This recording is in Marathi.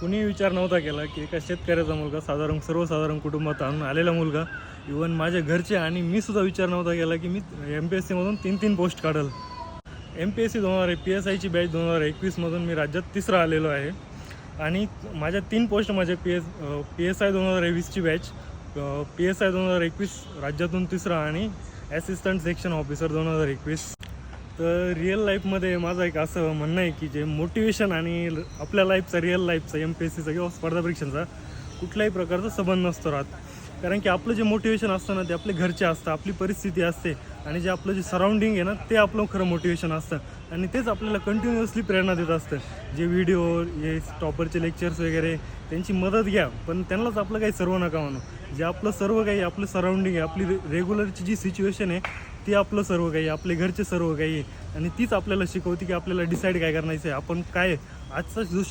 कुणी विचार नव्हता केला की एका शेतकऱ्याचा मुलगा सर्वसाधारण कुटुंबात आणून आलेला मुलगा, इवन माझ्या घरचे आणि मी सुद्धा विचार नव्हता केला की मी MPSCमधून 3 पोस्ट काढल. MPSC 2000 PSIची बॅच 2021मधून मी राज्यात तिसरा आलेलो आहे. आणि माझ्या 3 पोस्ट माझ्या PSI 2020ची बॅच, PSI 2021 राज्यातून तिसरा आणि ॲसिस्टंट सेक्शन ऑफिसर 2021. तर रिअल लाईफमध्ये माझं एक असं म्हणणं आहे की जे मोटिवेशन आणि आपल्या लाईफचा रिअल लाईफचा MPSCचा किंवा स्पर्धा परीक्षांचा कुठल्याही प्रकारचा संबंध नसतो राहत. कारण की आपलं जे मोटिवेशन असतं ना ते आपले घरचे असतं, आपली परिस्थिती असते आणि जे आपलं जे सराउंडिंग आहे ना ते आपलं खरं मोटिवेशन असतं आणि तेच आपल्याला कंटिन्युअसली प्रेरणा देत असतं. जे व्हिडिओ हे टॉपरचे लेक्चर्स वगैरे त्यांची मदत घ्या, पण त्यांनाच आपलं काही सर्व नका म्हणू. जे आपलं सर्व काही आपलं सराउंडिंग आहे, आपली रेग्युलरची जी सिच्युएशन आहे ती आपलं सर्व काही, आपले घरचे सर्व काही आहे आणि तीच आपल्याला शिकवते की आपल्याला डिसाईड काय करायचं आहे, आपण काय आजचा जो